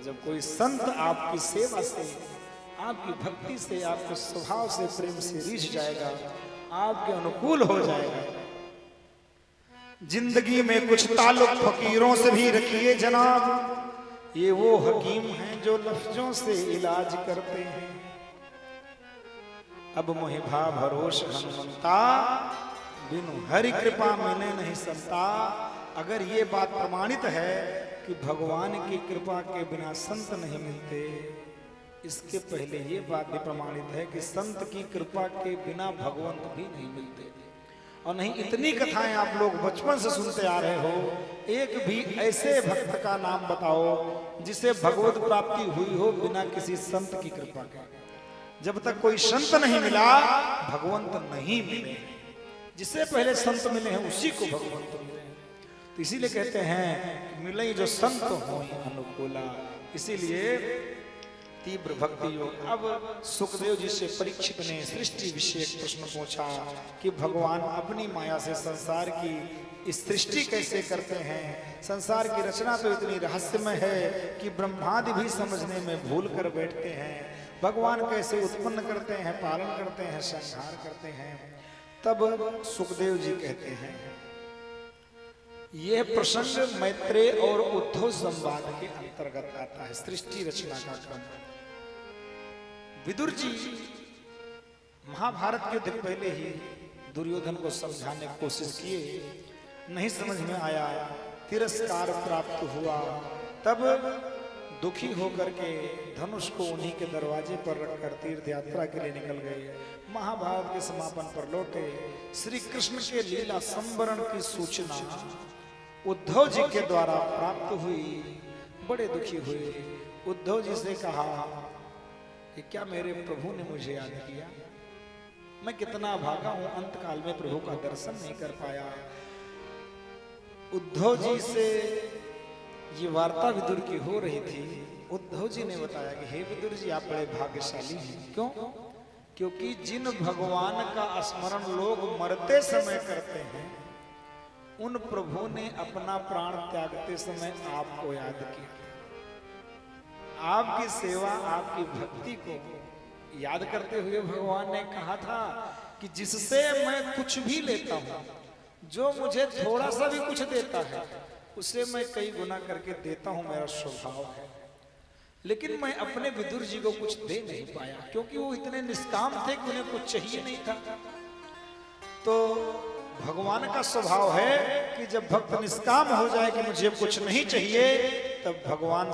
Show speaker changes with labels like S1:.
S1: जब कोई संत आपकी सेवा से, आपकी भक्ति से, आपके स्वभाव से, प्रेम से रीझ जाएगा, आपके अनुकूल हो जाएगा। जिंदगी में कुछ ताल्लुक फकीरों से भी रखिए जनाब, ये वो हकीम हैं जो लफ्जों से इलाज करते हैं। अब मोहिभा भरोस हनुमंता, बिनु हरि कृपा मैंने नहीं संता। अगर ये बात प्रमाणित है कि भगवान की कृपा के बिना संत नहीं मिलते, इसके पहले ये बात भी प्रमाणित है कि संत की कृपा के बिना भगवंत भी नहीं मिलते। और नहीं, इतनी कथाएं आप लोग बचपन से सुनते आ रहे हो, एक भी ऐसे भक्त का नाम बताओ जिसे भगवत प्राप्ति हुई हो बिना किसी संत की कृपा के। जब तक कोई संत नहीं मिला, भगवंत नहीं मिले। जिससे पहले संत मिले हैं उसी को भगवंत मिले। तो इसीलिए कहते हैं मिले जो संत हो अनुकूला। इसीलिए तीव्र भक्ति योग। अब सुखदेव जी से परीक्षित ने सृष्टि विषयक प्रश्न पूछा कि भगवान अपनी माया से संसार की सृष्टि कैसे करते हैं। संसार की रचना तो इतनी रहस्यमय है कि ब्रह्मादि भी समझने में भूल कर बैठते हैं। भगवान कैसे उत्पन्न करते हैं, पालन करते हैं, संहार करते हैं। तब सुखदेव जी कहते हैं, यह प्रसंग मैत्रेय और उद्धव संवाद के अंतर्गत आता है, सृष्टि रचना का क्रम। विदुर जी महाभारत के युद्ध पहले ही दुर्योधन को समझाने की कोशिश किए, नहीं समझ में आया, तिरस्कार प्राप्त हुआ। तब दुखी होकर के धनुष को उन्हीं के दरवाजे पर रखकर तीर्थ यात्रा के लिए निकल गए। महाभारत के समापन पर लौटे। श्री कृष्ण के लीला संवरण की सूचना उद्धव जी के द्वारा प्राप्त हुई। बड़े दुखी हुए। उद्धव जी से कहा कि क्या मेरे प्रभु ने मुझे याद किया? मैं कितना भागा हूं, अंत काल में प्रभु का दर्शन नहीं कर पाया। उद्धव जी से ये वार्ता विदुर की हो रही थी। उद्धव जी ने बताया कि हे विदुर जी, आप बड़े भाग्यशाली हैं। क्यों? क्योंकि जिन भगवान का स्मरण लोग मरते समय करते हैं, उन प्रभु ने अपना प्राण त्यागते समय आपको याद किया। आपकी सेवा, आपकी भक्ति को याद करते हुए भगवान ने कहा था कि जिससे मैं कुछ भी लेता हूं, जो मुझे थोड़ा सा भी कुछ देता है, उसे मैं कई गुना करके देता हूं, मेरा स्वभाव है। लेकिन मैं अपने विदुर जी को कुछ दे नहीं पाया, क्योंकि वो इतने निष्काम थे कि उन्हें कुछ चाहिए नहीं था। तो भगवान का स्वभाव है कि जब भक्त निष्काम हो जाए कि मुझे कुछ नहीं चाहिए, तब भगवान